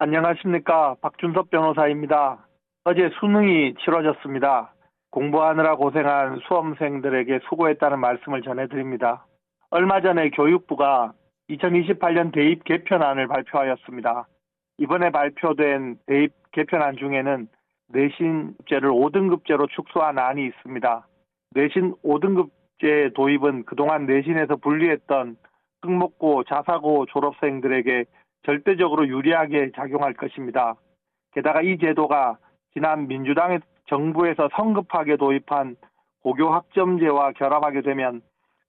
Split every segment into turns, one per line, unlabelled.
안녕하십니까. 박준섭 변호사입니다. 어제 수능이 치러졌습니다. 공부하느라 고생한 수험생들에게 수고했다는 말씀을 전해드립니다. 얼마 전에 교육부가 2028년 대입 개편안을 발표하였습니다. 이번에 발표된 대입 개편안 중에는 내신제를 5등급제로 축소한 안이 있습니다. 내신 5등급제 도입은 그동안 내신에서 분리했던 특목고, 자사고 졸업생들에게 절대적으로 유리하게 작용할 것입니다. 게다가 이 제도가 지난 민주당의 정부에서 성급하게 도입한 고교 학점제와 결합하게 되면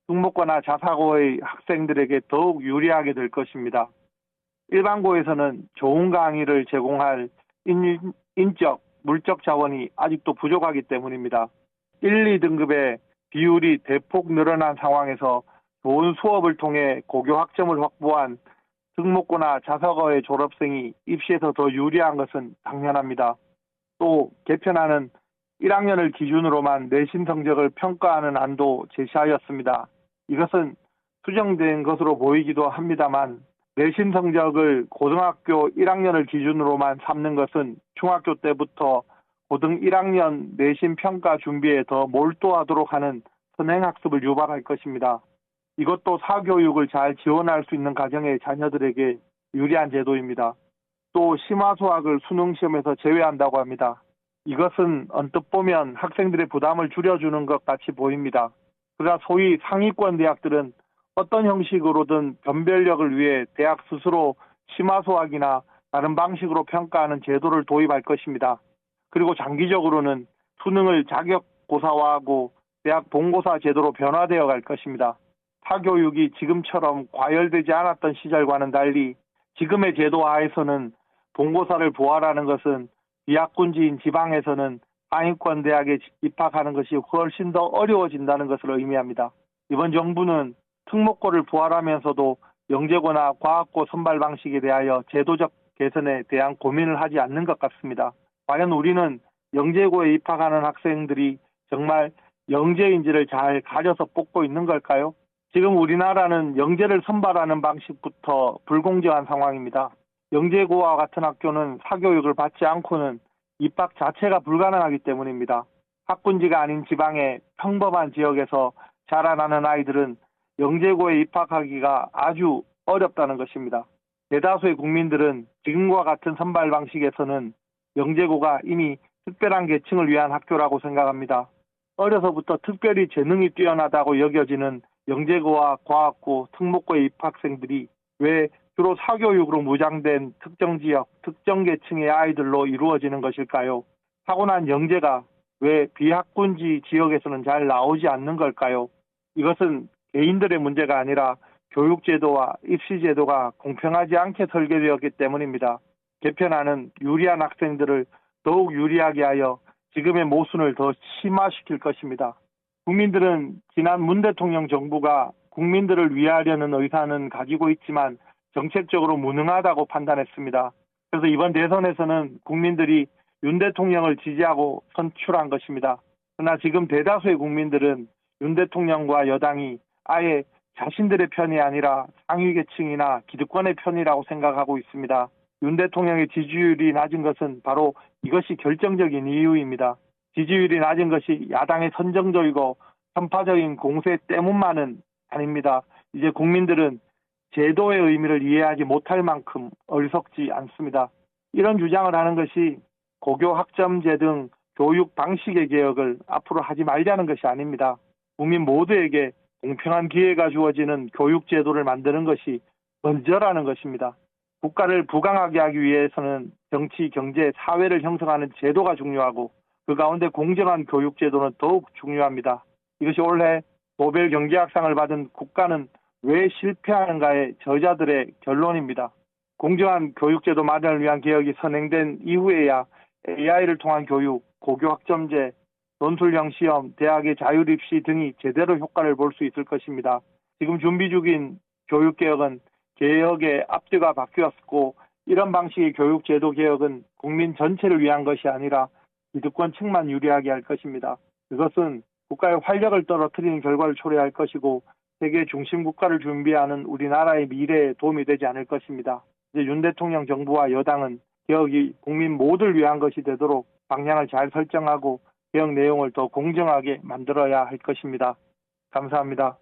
특목고나 자사고의 학생들에게 더욱 유리하게 될 것입니다. 일반고에서는 좋은 강의를 제공할 인적, 물적 자원이 아직도 부족하기 때문입니다. 1, 2등급의 비율이 대폭 늘어난 상황에서 좋은 수업을 통해 고교 학점을 확보한 특목고나 자사고의 졸업생이 입시에서 더 유리한 것은 당연합니다. 또 개편안은 1학년을 기준으로만 내신 성적을 평가하는 안도 제시하였습니다. 이것은 수정된 것으로 보이기도 합니다만 내신 성적을 고등학교 1학년을 기준으로만 삼는 것은 중학교 때부터 고등 1학년 내신 평가 준비에 더 몰두하도록 하는 선행학습을 유발할 것입니다. 이것도 사교육을 잘 지원할 수 있는 가정의 자녀들에게 유리한 제도입니다. 또 심화수학을 수능시험에서 제외한다고 합니다. 이것은 언뜻 보면 학생들의 부담을 줄여주는 것 같이 보입니다. 그러나 소위 상위권 대학들은 어떤 형식으로든 변별력을 위해 대학 스스로 심화수학이나 다른 방식으로 평가하는 제도를 도입할 것입니다. 그리고 장기적으로는 수능을 자격고사화하고 대학 본고사 제도로 변화되어 갈 것입니다. 사교육이 지금처럼 과열되지 않았던 시절과는 달리 지금의 제도 하에서는 본고사를 부활하는 것은 비학군지인 지방에서는 상위권 대학에 입학하는 것이 훨씬 더 어려워진다는 것을 의미합니다. 이번 정부는 특목고를 부활하면서도 영재고나 과학고 선발 방식에 대하여 제도적 개선에 대한 고민을 하지 않는 것 같습니다. 과연 우리는 영재고에 입학하는 학생들이 정말 영재인지를 잘 가려서 뽑고 있는 걸까요? 지금 우리나라는 영재를 선발하는 방식부터 불공정한 상황입니다. 영재고와 같은 학교는 사교육을 받지 않고는 입학 자체가 불가능하기 때문입니다. 학군지가 아닌 지방의 평범한 지역에서 자라나는 아이들은 영재고에 입학하기가 아주 어렵다는 것입니다. 대다수의 국민들은 지금과 같은 선발 방식에서는 영재고가 이미 특별한 계층을 위한 학교라고 생각합니다. 어려서부터 특별히 재능이 뛰어나다고 여겨지는 영재고와 과학고, 특목고의 입학생들이 왜 주로 사교육으로 무장된 특정 지역, 특정 계층의 아이들로 이루어지는 것일까요? 타고난 영재가 왜 비학군지 지역에서는 잘 나오지 않는 걸까요? 이것은 개인들의 문제가 아니라 교육제도와 입시제도가 공평하지 않게 설계되었기 때문입니다. 개편안은 유리한 학생들을 더욱 유리하게 하여 지금의 모순을 더 심화시킬 것입니다. 국민들은 지난 문 대통령 정부가 국민들을 위하려는 의사는 가지고 있지만 정책적으로 무능하다고 판단했습니다. 그래서 이번 대선에서는 국민들이 윤 대통령을 지지하고 선출한 것입니다. 그러나 지금 대다수의 국민들은 윤 대통령과 여당이 아예 자신들의 편이 아니라 상위 계층이나 기득권의 편이라고 생각하고 있습니다. 윤 대통령의 지지율이 낮은 것은 바로 이것이 결정적인 이유입니다. 지지율이 낮은 것이 야당의 선정적이고 편파적인 공세 때문만은 아닙니다. 이제 국민들은 제도의 의미를 이해하지 못할 만큼 어리석지 않습니다. 이런 주장을 하는 것이 고교 학점제 등 교육 방식의 개혁을 앞으로 하지 말자는 것이 아닙니다. 국민 모두에게 공평한 기회가 주어지는 교육 제도를 만드는 것이 먼저라는 것입니다. 국가를 부강하게 하기 위해서는 정치, 경제, 사회를 형성하는 제도가 중요하고 그 가운데 공정한 교육 제도는 더욱 중요합니다. 이것이 올해 노벨 경제학상을 받은 국가는 왜 실패하는가의 저자들의 결론입니다. 공정한 교육제도 마련을 위한 개혁이 선행된 이후에야 AI를 통한 교육, 고교 학점제, 논술형 시험, 대학의 자율입시 등이 제대로 효과를 볼 수 있을 것입니다. 지금 준비 중인 교육개혁은 개혁의 앞뒤가 바뀌었고 이런 방식의 교육제도 개혁은 국민 전체를 위한 것이 아니라 기득권층만 유리하게 할 것입니다. 그것은 국가의 활력을 떨어뜨리는 결과를 초래할 것이고 세계 중심 국가를 준비하는 우리나라의 미래에 도움이 되지 않을 것입니다. 이제 윤 대통령 정부와 여당은 개혁이 국민 모두를 위한 것이 되도록 방향을 잘 설정하고 개혁 내용을 더 공정하게 만들어야 할 것입니다. 감사합니다.